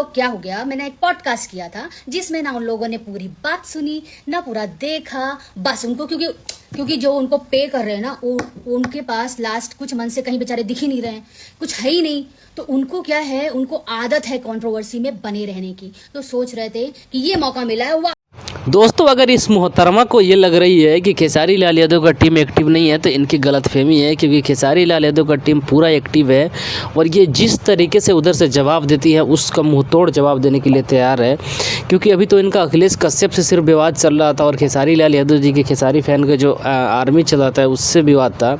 लोग क्या हो गया, मैंने एक पॉडकास्ट किया था जिसमें ना उन लोगों ने पूरी बात सुनी ना पूरा देखा। बस उनको क्योंकि जो उनको पे कर रहे हैं ना वो उनके पास लास्ट कुछ मंथ से कहीं बेचारे दिख ही नहीं रहे हैं, कुछ है ही नहीं। तो उनको क्या है, उनको आदत है कंट्रोवर्सी में बने रहने की। तो सोच रहे थे कि ये मौका मिला है। वाह दोस्तों, अगर इस मोहतरमा को ये लग रही है कि खेसारी लाल यादव का टीम एक्टिव नहीं है तो इनकी गलतफहमी है, क्योंकि खेसारी लाल यादव का टीम पूरा एक्टिव है और ये जिस तरीके से उधर से जवाब देती है उसका मुंह तोड़ जवाब देने के लिए तैयार है। क्योंकि अभी तो इनका अखिलेश कश्यप से सिर्फ विवाद चल रहा था और खेसारी लाल यादव जी के खेसारी फैन का जो आर्मी चलाता है उससे विवाद था।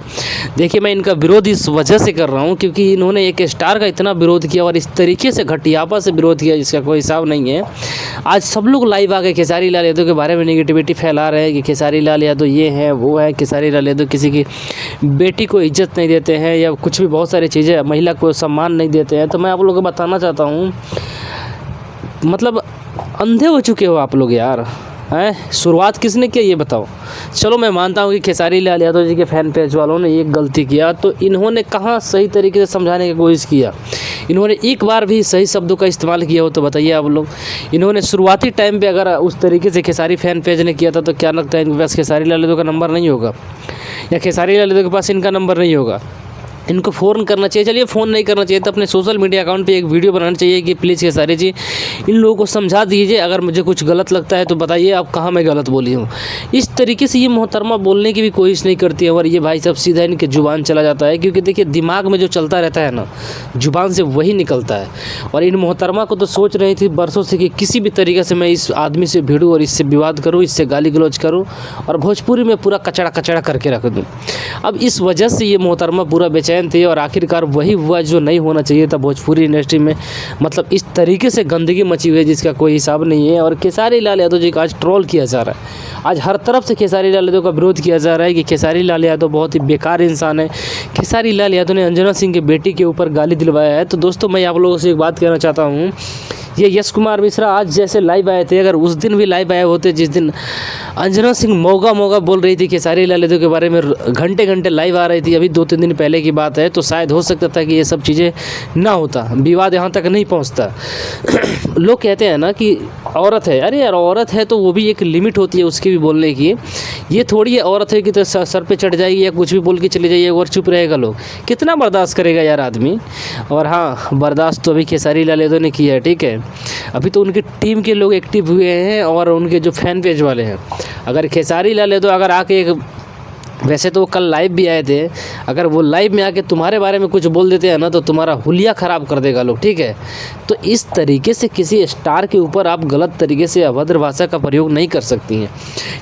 देखिए, मैं इनका विरोध इस वजह से कर रहा हूँ क्योंकि इन्होंने एक स्टार का इतना विरोध किया और इस तरीके से घटियापा से विरोध किया जिसका कोई हिसाब नहीं है। आज सब लोग लाइव आ गए खेसारी लाल यादव के बारे में नेगेटिविटी फैला रहे हैं कि खेसारी लाल यादव ये है वो है, खेसारी लाल यादव किसी की बेटी को इज्जत नहीं देते हैं या कुछ भी बहुत सारी चीज़ें, महिला को सम्मान नहीं देते हैं। तो मैं आप लोगों को बताना चाहता हूँ, मतलब अंधे हो चुके हो आप लोग यार हैं। शुरुआत किसने किया ये बताओ। चलो मैं मानता हूँ कि खेसारी लाल यादव जी के फैन पेज वालों ने एक गलती किया, तो इन्होंने कहाँ सही तरीके से समझाने की कोशिश किया। इन्होंने एक बार भी सही शब्दों का इस्तेमाल किया हो तो बताइए आप लोग। इन्होंने शुरुआती टाइम पे अगर उस तरीके से खेसारी फैन पेज ने किया था तो क्या लगता है इनके पास खेसारी लाल यादव का नंबर नहीं होगा या खेसारी लाल यादव के पास इनका नंबर नहीं होगा। इनको फ़ोन करना चाहिए। चलिए फ़ोन नहीं करना चाहिए तो अपने सोशल मीडिया अकाउंट पे एक वीडियो बनाना चाहिए कि प्लीज़ खेसारी जी इन लोगों को समझा दीजिए, अगर मुझे कुछ गलत लगता है तो बताइए आप कहाँ मैं गलत बोली हूँ। इस तरीके से ये मोहतरमा बोलने की भी कोशिश नहीं करती है और ये भाई साहब सीधा इनके ज़ुबान चला जाता है, क्योंकि देखिए दिमाग में जो चलता रहता है ना ज़ुबान से वही निकलता है। और इन मोहतरमा को तो सोच रही थी बरसों से कि किसी भी तरीके से मैं इस आदमी से भिड़ूँ और इससे विवाद करूँ, इससे गाली गलौज करूँ और भोजपुरी में पूरा कचड़ा कचड़ा करके रख दूँ। अब इस वजह से ये मोहतरमा पूरा बेचैन थी और आखिरकार वही हुआ जो नहीं होना चाहिए था भोजपुरी इंडस्ट्री में। मतलब इस तरीके से गंदगी मची हुई है जिसका कोई हिसाब नहीं है। और खेसारी लाल यादव जी का आज ट्रोल किया जा रहा है। आज हर तरफ से खेसारी लाल यादव का विरोध किया जा रहा है कि खेसारी लाल यादव बहुत ही बेकार इंसान है। खेसारी लाल यादव ने अंजना सिंह के बेटी के ऊपर गाली दिलवाया है। तो दोस्तों, मैं आप लोगों से एक बात कहना चाहता हूँ, ये यश कुमार मिश्रा आज जैसे लाइव आए थे, अगर उस दिन भी लाइव आए होते जिस दिन अंजना सिंह मौगा बोल रही थी खेसारी लाल यादव के बारे में, घंटे घंटे लाइव आ रही थी, अभी 2-3 दिन पहले की बात है, तो शायद हो सकता था कि ये सब चीज़ें ना होता, विवाद यहाँ तक नहीं पहुँचता। लोग कहते हैं ना कि औरत है, अरे यार औरत है तो वो भी एक लिमिट होती है उसकी भी बोलने की। ये थोड़ी है औरत है कि तो सर पे चढ़ जाएगी या कुछ भी बोल के चले जाइए और चुप रहेगा। लोग कितना बर्दाश्त करेगा यार आदमी। और हाँ, बर्दाश्त तो अभी खेसारी लाल यादव ने किया है, ठीक है। अभी तो उनकी टीम के लोग एक्टिव हुए हैं और उनके जो फैन पेज वाले हैं। अगर खेसारी लाल यादव अगर आके एक, वैसे तो वो कल लाइव भी आए थे, अगर वो लाइव में आके तुम्हारे बारे में कुछ बोल देते हैं ना तो तुम्हारा हुलिया ख़राब कर देगा लोग, ठीक है। तो इस तरीके से किसी स्टार के ऊपर आप गलत तरीके से अभद्र भाषा का प्रयोग नहीं कर सकती हैं,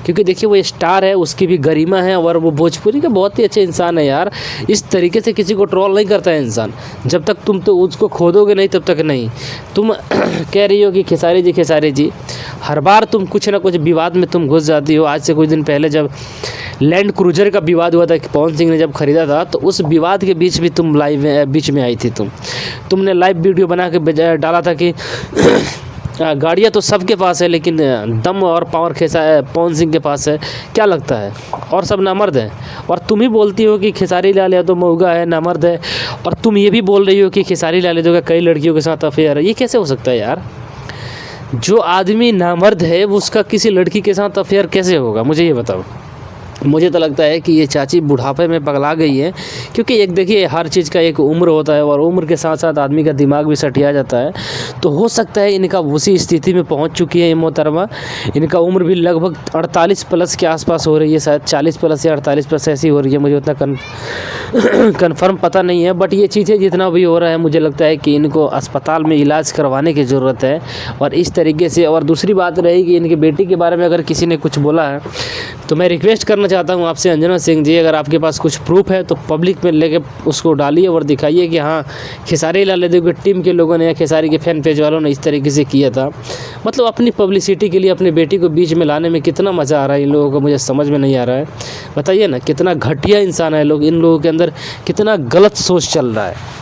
क्योंकि देखिए वो स्टार है, उसकी भी गरिमा है और वो भोजपुरी का बहुत ही अच्छे इंसान है यार। इस तरीके से किसी को ट्रोल नहीं करता है इंसान, जब तक तुम तो उसको खोदोगे नहीं तब तक नहीं। तुम कह रही हो कि खेसारी जी हर बार तुम कुछ ना कुछ विवाद में तुम घुस जाती हो। आज से कुछ दिन पहले जब लैंड क्रूजर का विवाद हुआ था कि पवन सिंह ने जब खरीदा था, तो उस विवाद के बीच भी तुम बीच में आई थी। तुमने लाइव वीडियो बना के डाला था कि गाड़ियाँ तो सबके पास है लेकिन दम और पावर पवन सिंह के पास है। क्या लगता है और सब नामर्द हैं, और तुम ही बोलती हो कि खेसारी लाल यादव मौगा है, नामर्द है, और तुम ये भी बोल रही हो कि खेसारी लाल यादव का कई लड़कियों के साथ अफेयर है। ये कैसे हो सकता है यार। जो आदमी नामर्द है वो उसका किसी लड़की के साथ अफेयर कैसे होगा, मुझे ये बताओ। मुझे तो लगता है कि ये चाची बुढ़ापे में पगला गई है, क्योंकि एक देखिए हर चीज़ का एक उम्र होता है और उम्र के साथ साथ आदमी का दिमाग भी सटिया जाता है। तो हो सकता है इनका उसी स्थिति में पहुंच चुकी है ये मोहतरमा। इनका उम्र भी लगभग 48 प्लस के आसपास हो रही है, शायद 40 प्लस या 48 प्लस ऐसी हो रही है, मुझे उतना कन्फर्म पता नहीं है। बट ये चीज़ें जितना भी हो रहा है मुझे लगता है कि इनको अस्पताल में इलाज करवाने की ज़रूरत है। और इस तरीके से, और दूसरी बात रही कि इनकी बेटी के बारे में अगर किसी ने कुछ बोला है तो मैं रिक्वेस्ट करना चाहता हूं आपसे, अंजना सिंह जी, अगर आपके पास कुछ प्रूफ है तो पब्लिक में लेके उसको डालिए और दिखाइए कि हाँ खेसारी लाल यादव की टीम के लोगों ने या खेसारी के फैन पेज वालों ने इस तरीके से किया था। मतलब अपनी पब्लिसिटी के लिए अपनी बेटी को बीच में लाने में कितना मज़ा आ रहा है इन लोगों को, मुझे समझ में नहीं आ रहा है। बताइए ना कितना घटिया इंसान है लोग, इन लोगों के अंदर कितना गलत सोच चल रहा है।